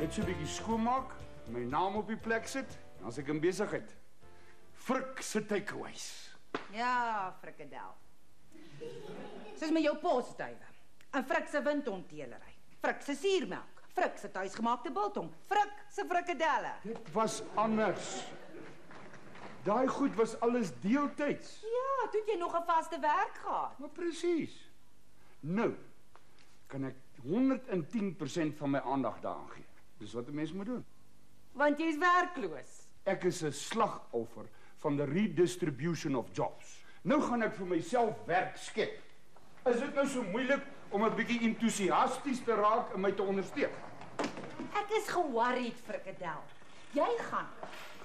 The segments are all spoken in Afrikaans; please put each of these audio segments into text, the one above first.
Net so 'n bietjie skoonmaak, my naam op die plek sit, en as ek in besigheid. Frik se takeaways. Ja, frikadel. Soos met jou posduiwe. En Frik se windonteelery. Frik se suurmelk. Frik se tuisgemaakte biltong. Frik se frikadelle. Dit was anders. Daai goed was alles deeltyds. Ja, toe het jy nog 'n vaste werk gehad. Maar presies. Nou kan ek 110% van my aandag daaraan gee. Dis wat 'n mens moet doen. Want jy's werkloos. Ek is 'n slagoffer van the redistribution of jobs. Nou gaan ek vir myself werk skep. Is dit nou so moeilik om 'n bietjie entoesiasties te raak en my te ondersteun? Ek is ge-worried, frikadel. Jy gaan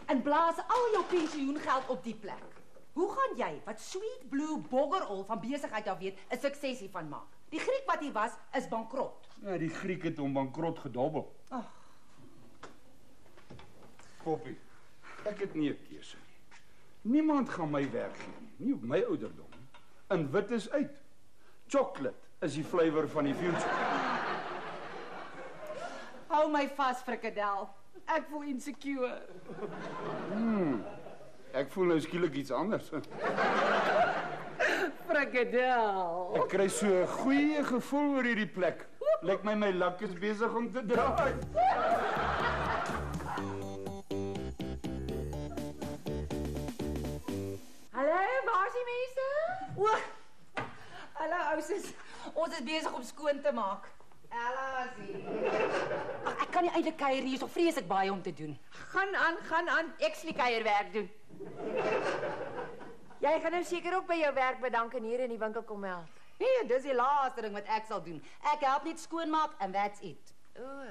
en blaas al jou pensioengeld op die plek. Hoe gaan jy, wat Sweet Blue boggerol van besigheid af weet, 'n sukses hiervan maak? Die Griek wat hy was, is bankrot. Ja, die Griek het hom bankrot gedobbel. Ag. Poppie, ek het nie 'n keuse nie. Niemand gaan my werk gee nie op my ouderdom. En wit is uit. Chocolate is die flavour van die future. Hou my vas, frikadel. Ek voel insecure. Ek voel nou skielik iets anders. Frikadel. Ek kry so 'n goeie gevoel oor hierdie plek. Lyk my lak is besig om te draai. Hallo, waar is die mense? O, hallo ouses. Ons is besig om skoon te maak. Elasie. Ag, ek kan nie eintlik kuier nie, so vrees ek baie om te doen. Gaan aan. Ek sal die kuierwerk doen. Jy gaan nou seker ook by jou werk bedank en hier in die winkel kom help. Nee, dis die laaste ding wat ek sal doen. Ek help net skoonmaak and that's it. O.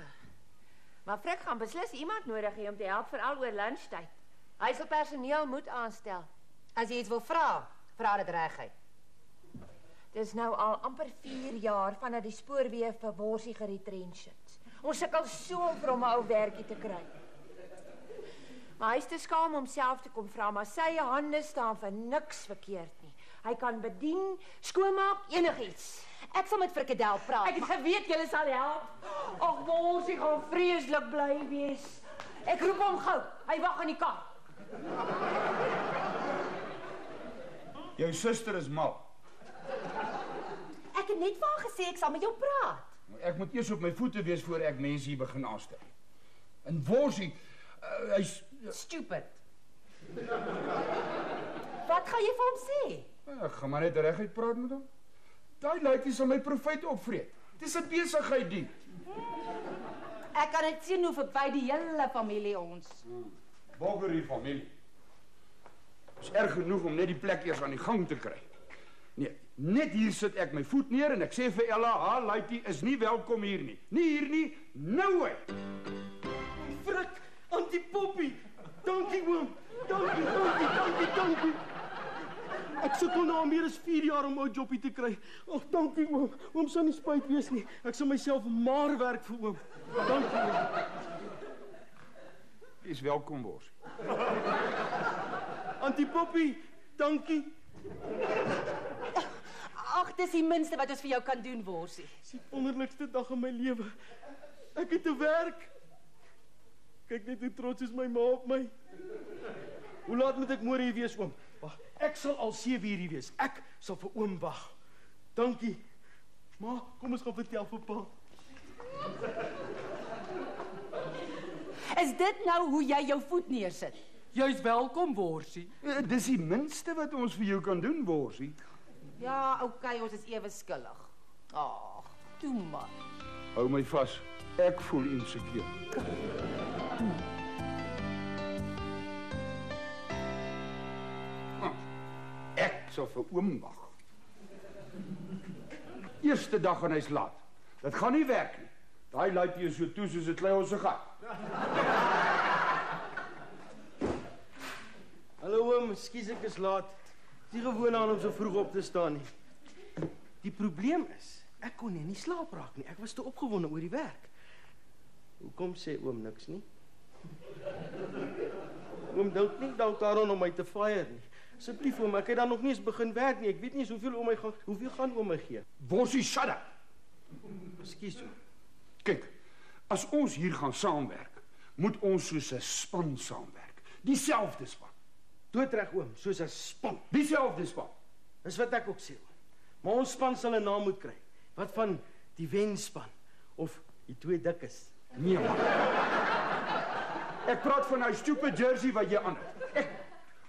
Maar Frik gaan beslis iemand nodig hê om te help veral oor lunchtyd. Hy sal personeel moet aanstel. As jy iets wil vra dit reguit. Dis nou al amper 4 jaar vanaf die spoorweë vir Worsie geretrench het. Ons sukkel so om vir hom 'n ou werkie te kry. Maar hy is te skaam om self te kom vra, maar sy hande staan vir niks verkeerd nie. Hy kan bedien, skoonmaak, enigiets. Ek sal met frikadel praat. Ek het geweet julle sal help. Ag, Worsie gaan vreeslik bly wees. Ek roep hom gou. Hy wag in die kar. Jou suster is mal. Ek het net vir haar gesê ek sal met jou praat. Ek moet eers op my voete wees voor ek mense hier begin aanstel. En Worsie, hy's Stupid. Wat gaan jy vir hom sê? Ek gaan maar net reguit praat met hom. Daai laaitjie sal my profit opvreet. Dis 'n besigheid die. Ek kan dit sien hoe verby die hele familie ons. Boggerie familie. Is erg genoeg om net die plek eers aan die gang te kry. Nee, net hier sit ek my voet neer en ek sê vir Ella, haar laaitjie is nie welkom hier nie. Nie hier nie, nou hy. Frik, antipoppie. Dankie oom. Dankie. Ek sukkel nou al meer as 4 jaar om 'n jobbie te kry. Ag, dankie oom. Oom sal nie spyt wees nie. Ek sal myself maar werk vir oom. Dankie oom. Jy is welkom, Worsie. Antipoppie, dankie. Ag, dis die minste wat ons vir jou kan doen, Worsie. Dis die wonderlikste dag in my lewe. Ek het te werk. Kyk net hoe trots is my ma op my. Hoe laat moet ek môre hier wees, oom? Wag, ek sal al 7 uur hier wees. Ek sal vir oom wag. Dankie. Ma, kom ons gaan vertel vir pa. Is dit nou hoe jy jou voet neersit? Jy's welkom, Worsie. Dis die minste wat ons vir jou kan doen, Worsie. Ja, okay, ons is ewe skuldig. Ag, toe maar. Hou my vas. Ek voel insecure. Ek sal vir oom wag. Eerste dag en hy's laat. Dit gaan nie werk nie. Daai laaitjie is so toe soos 'n klei op sy gat. ekskuus ek is laat. Dis nie gewoon aan om so vroeg op te staan nie. Die probleem is, ek kon nie slaap raak nie. Ek was te opgewonde oor die werk. Hoekom sê oom niks nie? Oom dink nie dalk daaraan om my te fire nie. Asseblief oom, ek het dan nog nie eens begin werk nie. Ek weet nie eens hoeveel gaan oom my gee. Worsie, shut up. Ekskuus oom. Kyk, as ons hier gaan saamwerk, moet ons soos 'n span saamwerk. Dieselfde span. Doodreg oom, soos 'n span. Dieselfde span. Dis wat ek ook sê oom. Maar ons span sal 'n naam moet kry. Wat van die wenspan of die twee dikkes? Nee man. Ek praat van 'n stupid jersey wat jy aan het. Ek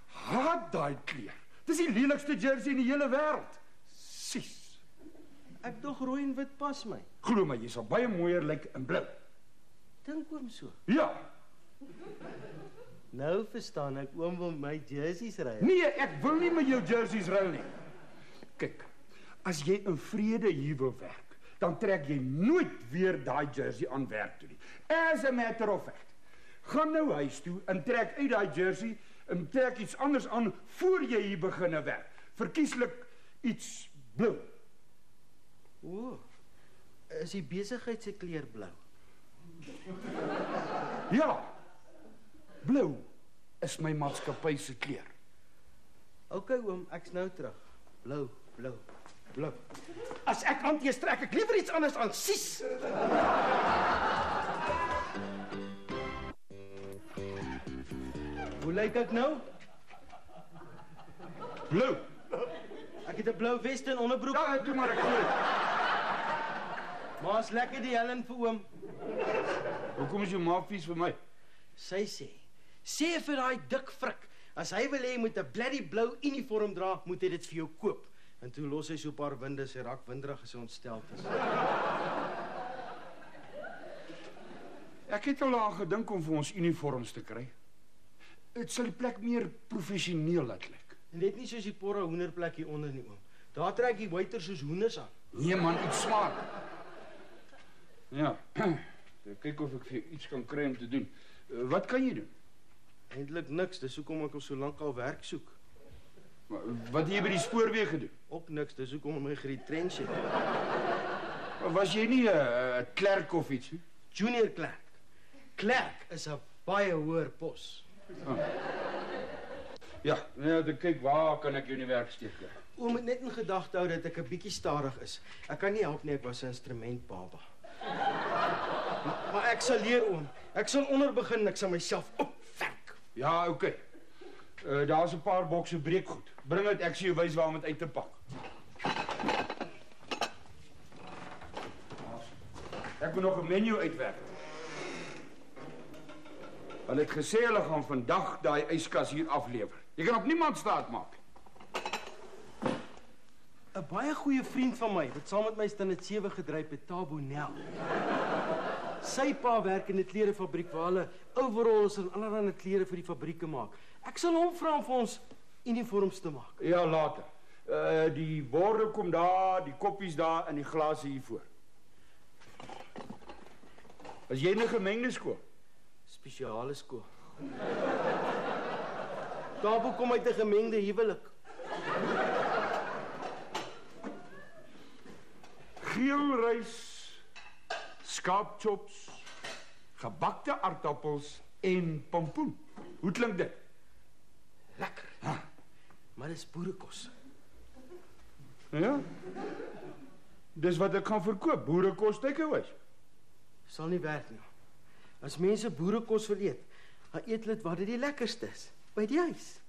haat daai kleur. Dis die lelikste jersey in die hele wêreld. Sis. Ek dog rooi en wit pas my. Glo my, jy sal baie mooier lyk in blou. Dink oom so. Ja. Nou verstaan ek oom wil my jerseys ry. Nee, ek wil nie met jou jerseys ruil nie. Kyk, as jy in vrede hier wil werk, dan trek jy nooit weer daai jersey aan werk toe nie. As a matter of fact, gaan nou huis toe en trek uit daai jersey en trek iets anders aan voor jy hier begin werk. Verkieslik iets blou. O, is die besigheid se kleur blou? Ja. Blou is my maatskappy se kleur. OK oom, ek's nou terug. Blou, blou, blou. As ek aantees trek ek liewer iets anders aan. Sies. Hoe lyk ek nou? Blou. Ek het 'n blou vest en onderbroek. Ja, toe maar ek glo. Maar is lekker die Helen vir oom. Hoekom is jou ma vies vir my? Sy sê vir daai dik frik, as hy wil hê jy moet 'n bloody blou uniform dra, moet hy dit vir jou koop. En toe los hy so 'n paar winde, sy raak winderig as hy ontsteld is. Ek het al aan gedink om vir ons uniforms te kry. Dit sal die plek meer professioneel laat lyk. En net nie soos die porre hoenderplek hier onder nie oom. Daar trek die waiters soos hoenders aan. Nee man, iets smaak. Ja. Kyk of ek vir jou iets kan kry om te doen. Wat kan jy doen? Eintlik niks, dis hoekom ek al so lank al werk soek. Maar wat het jy by die spoorweeg gedoen? Ook niks, dis hoekom ek my geretrench het. Was jy nie 'n klerk of iets nie? Junior klerk. Klerk is 'n baie hoër pos. Ja, nou kyk waar kan ek jou in die werk steek? Oom moet net in gedagte hou dat ek 'n bietjie stadig is. Ek kan nie help nie, ek was 'n instrumentbaba. Maar ek sal leer oom. Ek sal onder begin en ek sal myself opwerk. Ja, oké. Daar's 'n paar bokse breekgoed. Bring dit, ek sê jou wys waar om dit uit te pak. Ek moet nog 'n menu uitwerk. Hulle het gesê hulle gaan vandag daai yskas hier aflewer. Jy kan op niemand staat maak. 'n Baie goeie vriend van my wat saam met my staan het 7 gedryf het, Tabo Nel. Sy pa werk in 'n klerefabriek waar hulle overalls en allerlei klere vir die fabrieke maak. Ek sal hom vra om vir ons uniforms te maak. Ja, later. Die borde kom daar, die koppies daar en die glase hier voor. As jy in 'n gemengde skool? Spesiale skool. Tabo kom uit 'n gemengde huwelik. Geel rys, skaapchops, gebakte aardappels en pompoen. Hoe klink dit? Lekker. Ja. Maar dis boerekos. Ja? Dis wat ek gaan verkoop, boerekos takeaways. Sal nie werk nie. As mense boerekos wil eet, dan eet hulle dit waar dit die lekkerste is, by die huis.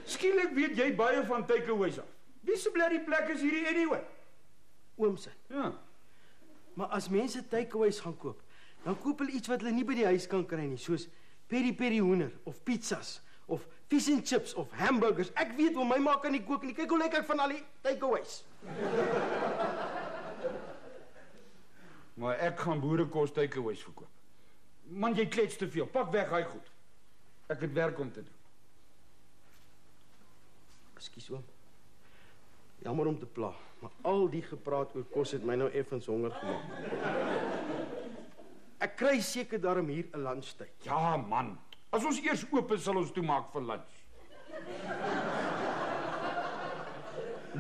Skielik weet jy baie van takeaways af. Wie se bloody plek is hierdie anyway? Oomse. Ja. Maar as mense takeaways gaan koop, dan koop hulle iets wat hulle nie by die huis kan kry nie, soos peri-peri hoender of pizzas of fish and chips of hamburgers. Ek weet hoe my ma kan nie kook nie. Kyk hoe lyk ek van al die takeaways. Maar ek gaan boerekos takeaways verkoop. Man, jy klets te veel. Pak weg hy goed. Ek het werk om te doen. Ekskuus oom. Jammer om te pla, maar al die gepraat oor kos het my nou effens honger gemaak. Ek kry seker daarom hier 'n lunchtyd. Ja man, As ons eers oop is, sal ons toemaak vir lunch.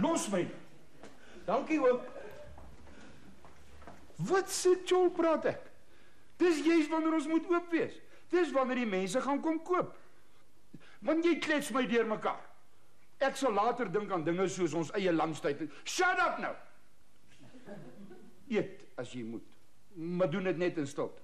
Los my. Dankie oom. Wat se tjol praat ek? Dis juist wanneer ons moet oop wees. Dis wanneer die mense gaan kom koop. Want jy klets my deur mekaar. Ek sal later dink aan dinge soos ons eie lunchtyd. Shut up nou! Eet as jy moet, maar doen dit net in stilte.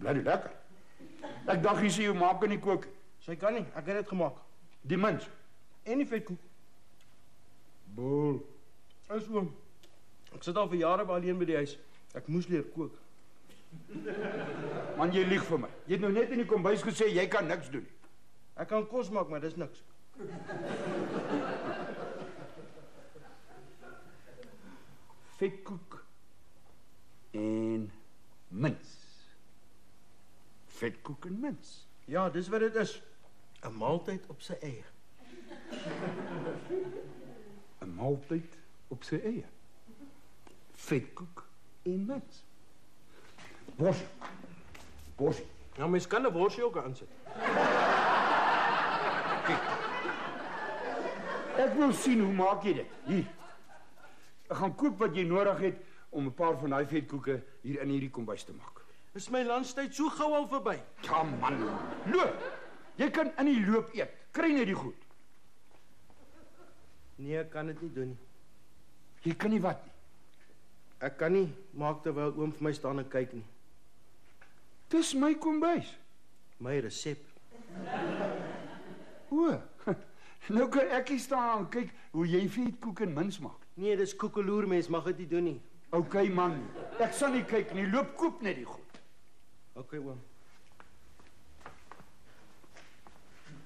Bloody lekker. Ek dacht jy sê jy maak in die kook. Sy kan nie, ek het dit gemaak. Die mens. En die vetkoek. Boel. Is oom. Ek sit al vir jare alleen by die huis. Ek moes leer kook. Man, jy lieg vir my. Jy het nou net in die kombuis gesê, jy kan niks doen. Ek kan kos maak, maar dis niks. Vetkoek en mins. Vetkoek en mins. Ja, dis wat dit is. 'n Maaltyd op sy eie. 'n Maaltyd op sy eie. Vetkoek en mins. Borsie. Borsie. Nou, mens kan 'n worsie ook aansit. Ek wil sien hoe maak jy dit. Hier. Ek gaan koop wat jy nodig het om 'n paar van daai vetkoeke hier in hierdie kombuis te maak. Is my lunchtyd so gou al verby? Ja man, loop. Jy kan in die loop eet. Kry net die goed. Nee, ek kan dit nie doen nie. Jy kan nie wat nie. Ek kan nie maak terwyl oom vir my staan en kyk nie. Dis my kombuis. My resep. O. Nou kan ek hier staan en kyk hoe jy vetkoek en mins maak. Nee, dis koekeloer, mens mag dit nie doen nie. OK man, ek sal nie kyk nie. Loop koop net die goed. OK oom.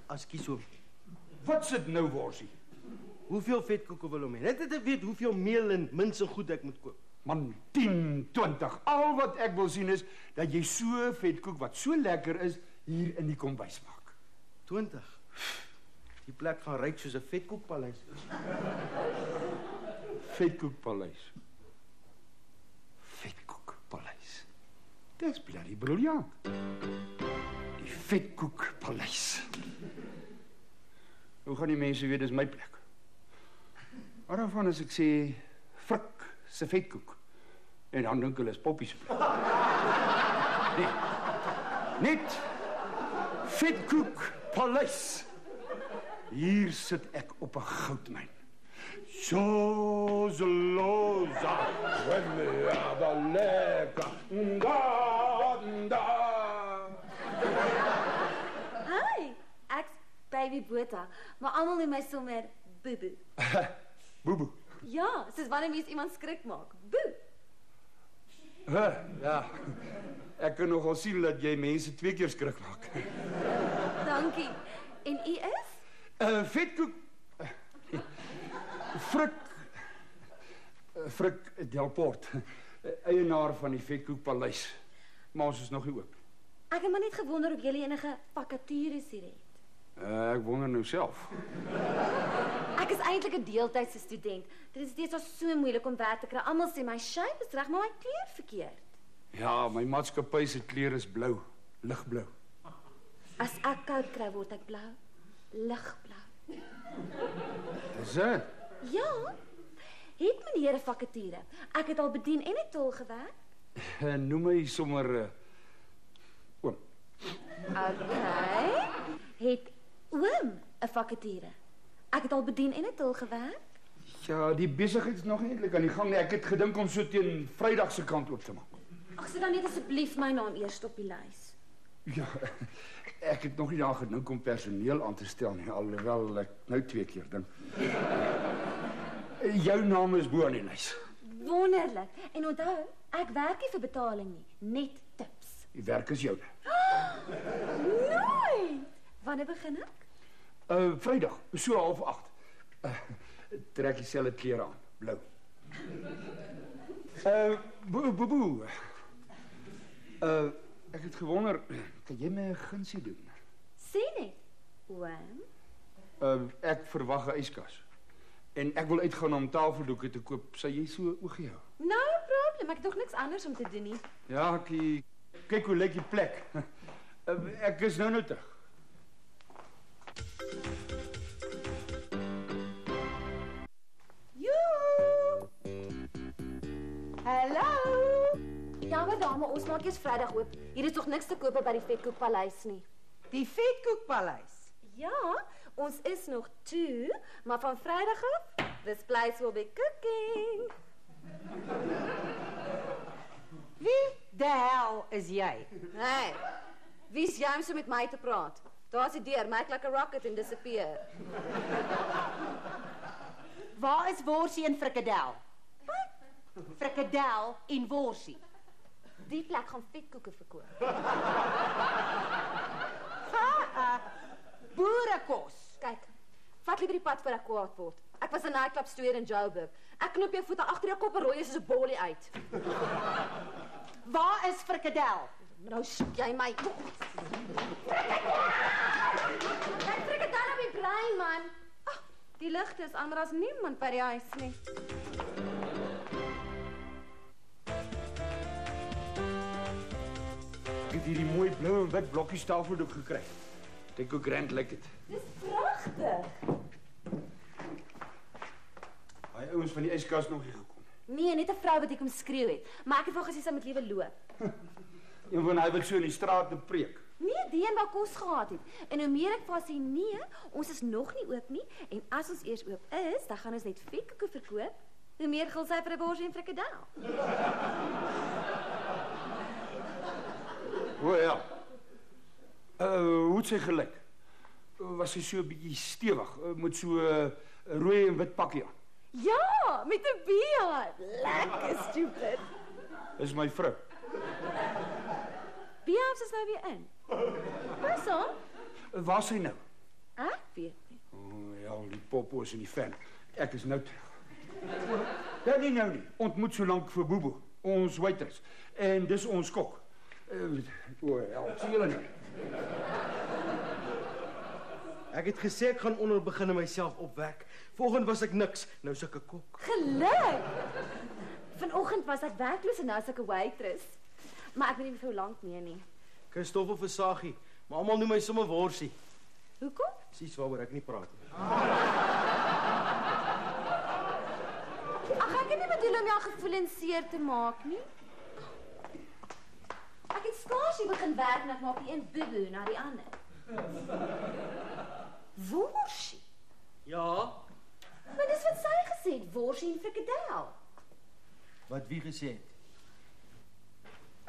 Askies oom. Wat sit nou worsie? Hoeveel vetkoeke wil hom hê? Net te weet hoeveel meel en mins en goed ek moet koop. Man, 10, 20. Al wat ek wil sien is dat jy so vetkoek wat so lekker is hier in die kombuis maak. 20. Die plek gaan ryk soos 'n vetkoekpaleis. Vetkoekpaleis. Vetkoekpaleis. Dis bloody briljant. Die vetkoekpaleis. Hoe gaan die mense weet dis my plek? Waarvan as ek sê Frik se vetkoek en dan dink hulle is Poppie se plek. Nee. Net vetkoekpaleis. Hier sit ek op 'n goudmyn. Zozeloza, lekker. Hi, ek's Baby Botha, maar almal noem my sommer Boeboe. Boeboe. Ja, soos wanneer mens iemand skrik maak. Boe. Ja. Ek kan nogal sien dat jy mense 2 keer skrik maak. Dankie. En u is? Vetkoek. Frik Delport, eienaar van die Vetkoekpaleis. Maar ons is nog nie oop. Ek het maar net gewonder of julle enige vakatures hier het. Ek wonder nou self. Ek is eintlik 'n deeltydse student. Dit is steeds so moeilik om werk te kry. Almal sê my shape is reg, maar my kleur verkeerd. Ja, my maatskappy se kleur is blou, ligblou. As ek koud kry, word ek blou, ligblou. Is dit? Ja. Het meneer 'n vakature? Ek het al bedien en het tol gewerk. Noem my sommer oom. Okay. Het oom 'n vakature? Ek het al bedien en het tol gewerk. Ja, die besigheid is nog nie eintlik aan die gang nie. Ek het gedink om so teen Vrydag se kant oop te maak. Ag, sit dan net asseblief my naam eers op die lys. Ja. Ek het nog nie daar gedink om personeel aan te stel nie, alhoewel ek nou 2 keer dink. Jou naam is bo aan die lys. Wonderlik. En onthou, ek werk nie vir betaling nie, net tips. Die werk is joune. Nooit. Wanneer begin ek? Vrydag, so 7:30. Trek dieselfde klere aan, blou. Boe. Ek het gewonder, kan jy my 'n gunsie doen? Sê net. Oom? Ek verwag 'n yskas. En ek wil uitgaan om tafeldoeke te koop. Sal jy so oogie hou? No problem, ek het nog niks anders om te doen nie. Ja, kyk hoe lyk die plek. Ek is nou terug. Hallo. Jammer dame, ons maak eers Vrydag oop. Hier is tog niks te koop by die Vetkoekpaleis nie. Die Vetkoekpaleis. Ja, ons is nog toe, maar van Vrydag af, this place will be cooking. Wie die hel is jy? Hey, wie's jy om so met my te praat? Daar's die deur, make like a rocket and disappear. Waar is worsie en frikadel? Frikadel en worsie. Die plek gaan vetkoeke verkoop. Boerekos. Kyk, vat liever die pad voor ek kwaad word. Ek was 'n nightclub stoer in Joburg. Ek knoop jou voete agter jou kop en rooi soos 'n bollie uit. Waar is frikadel? Nou soek jy my. Ek frikadel op die brein, man. Ag, die ligte is aan, maar daar's niemand by die huis nie. Ek het hierdie mooi blou en wit blokkies tafeldoek gekry. Kyk hoe grand lyk dit. Dis pragtig. Daai ouens van die yskas nog nie gekom. Nee, net 'n vrou wat ek kom skreeu het, maar ek het wel gesê sy moet liewe loop. Een van hy wat so in die straat te preek. Nee, die een wat kos gehad het. En hoe meer ek vir haar sê nee, ons is nog nie oop nie en as ons eers oop is, dan gaan ons net vetkoeke verkoop. Hoe meer gil sy vir 'n borsie en frikadel. O ja. Hoe het sy gelyk? Was sy so 'n bietjie stewig, met so 'n rooi en wit pakkie aan? Ja, met 'n beard. Lekker stupid. Dis my vrou. Beads is nou weer in. Pas aan. Waar is sy nou? Ek weet nie. O ja, die popos en die fan. Ek is nou terug. Ja, nee, nou nie. Ontmoet so lank vir Bobo, ons waitress. En dis ons kok. O ja, sien julle nou. Ek het gesê ek gaan onder begin en myself opwek. Vanoggend was ek niks, nou suk ek kok. Geluk. Vanoggend was ek werkloos en nou is ek 'n waitress. Maar ek weet nie vir hoe lank meer nie. Christoffel Versagie, maar almal noem my sommer worsie. Hoekom? Dis waaroor ek nie praat nie. Ag, ek het nie bedoel om jou gevoelens seer te maak nie. Ek het skaars hier begin werk en ek maak die een boeboe na die ander. Worsie. Ja, Maar dis wat sy gesê het, worsie en frikadel. wat wie gesê het?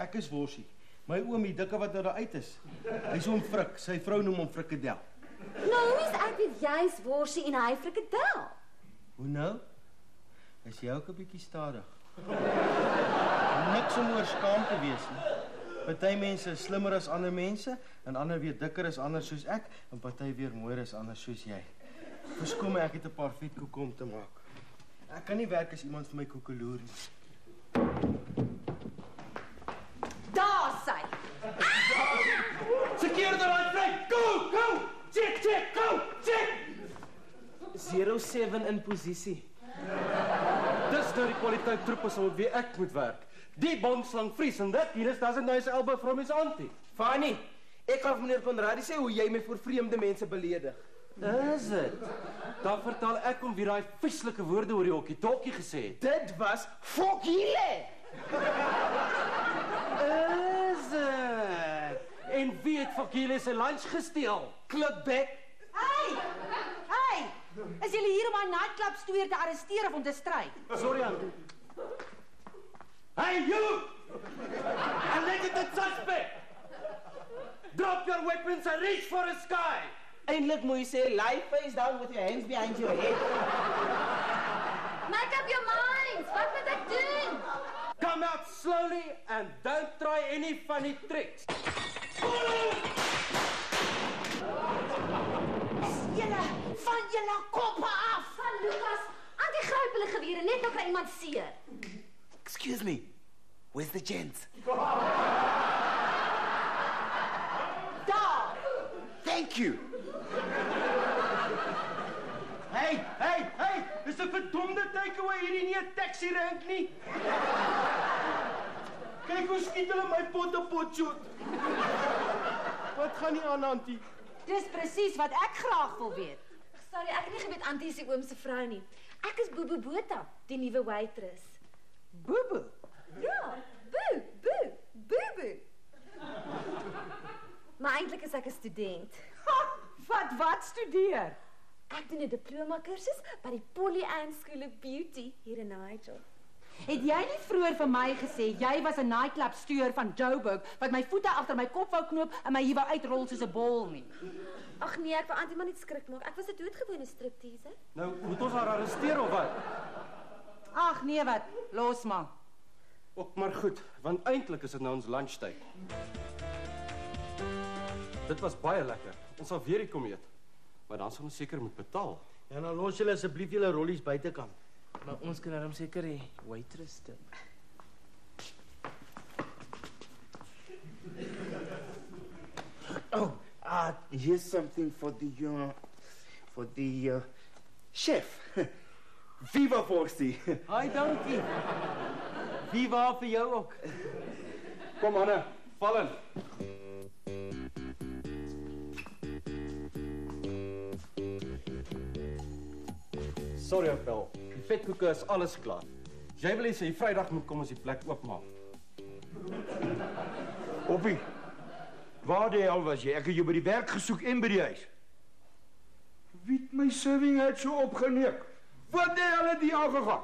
Ek is worsie. My oom, die dikke wat nou daar uit is. Hy's oom Frik, sy vrou noem hom frikadel. Nou, hoe is ek weet jy's worsie en hy frikadel? Hoe nou? Is jy ook 'n bietjie stadig? Niks om oor skaam te wees nie. Party mense is slimmer as ander mense en ander weer dikker as ander soos ek en party weer mooier as ander soos jy. Verskoon my, ek het 'n paar vetkoeke om te maak. Ek kan nie werk as iemand vir my koekeloer nie. Daar sy. Sekeer daai vry. Go! Check, go! Check. 07 in posisie. Dis nou die kwaliteit troepe saam wie ek moet werk. Die bomslang vries en dit hier is doesn't nice elbow from his auntie. Fanny, ek gaan vir meneer Konradi sê hoe jy my voor vreemde mense beledig. Is dit? Dan vertel ek hom wie daai vieslike woorde oor die hokkie-tokkie gesê het. Dit was fok julle. Is dit? En wie het vir Gile se lunch gesteel? Klipbek. Hey! Is julle hier om my nightclub stoer te arresteer of om te stry? Sorry, auntie. Hey, you! Alleged suspect. Drop your weapons and reach for the sky. Eindelijk moet je zeggen, lie face down with your hands behind your head. Make up your minds. Wat moet ek doen? Come out slowly and don't try any funny tricks. Julle, van julle koppe af. Van Lucas, anti-gryp hulle gewere net nog na iemand seer. Excuse me, where's the gent? Daar. Thank you. Hey, dis 'n verdomde takeaway hierdie nie 'n taxi rank nie. Kyk hoe skiet hulle my pot shoot. Wat gaan nie aan, Antie? Dis presies wat ek graag wil weet. Sorry, ek het nie geweet Antie is die oom se vrou nie. Ek is Bobo Botha, die nuwe waitress. Bobo. Ja, Bobo. Maar eintlik is ek 'n student. Ha, wat studeer? Ek doen 'n diploma kursus by die Polly Ann School of Beauty hier in Nigel. Het jy nie vroeër vir my gesê jy was 'n nightclub stuur van Joburg wat my voete agter my kop wou knoop en my hier wou uitrol soos 'n bol nie? Ag nee, ek wou Antie maar net skrik maak. Ek was 'n doodgewone striptease. Nou, moet ons haar arresteer of wat? Ag nee wat, los maar. Ook maar goed, want eintlik is dit nou ons lunchtyd. Dit was baie lekker. Ons sal weer hier kom eet. Maar dan sal ons seker moet betaal. Ja, nou los julle asseblief julle rollies buitekant. Maar ons kan hom seker die waitress tip. Oh, here's something for the chef. Viva Vorsie. Hi, dankie. Viva vir jou ook. Kom Anne, val in. Sorry, Appel. Die vetkoeke is alles klaar. Jy wil hê sy Vrydag moet kom as die plek oopmaak. Poppie, waar die hel was jy? Ek het jou by die werk gesoek en by die huis. Wie het my serving uit so opgeneek? Wat die hel het hier aangegaan?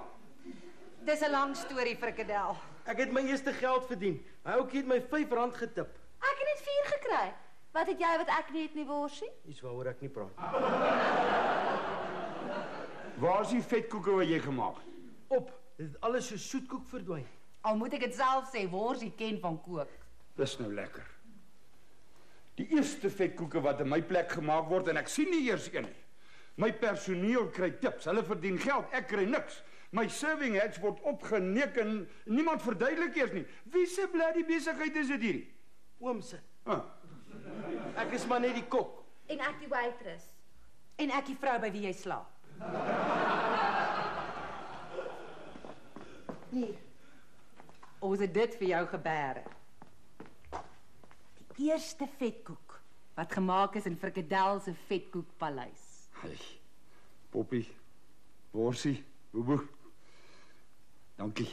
Dis 'n lang storie, frikadel. Ek het my eerste geld verdien. Hy oukie het my R5 getip. Ek het net 4 gekry. Wat het jy wat ek nie het nie, Worsie? Iets waaroor ek nie praat. Waar is die vetkoeke wat jy gemaak het? Op, dit het alles so soetkoek verdwyn. Al moet ek dit self sê, Worsie ken van kook. Dis nou lekker. Die eerste vetkoeke wat in my plek gemaak word en ek sien nie eers een nie. My personeel kry tips, hulle verdien geld, ek kry niks. My serving heads word opgeneek en niemand verduidelik eers nie. Wie se bloody besigheid is dit hierdie? Oom se. Ek is maar net die kok. En ek die waitress. En ek die vrou by wie jy slaap. Hier. Ons het dit vir jou gebeere. Die eerste vetkoek wat gemaak is in Frikadel se vetkoekpaleis. Hey, Poppie, Worsie, Bobo. Dankie.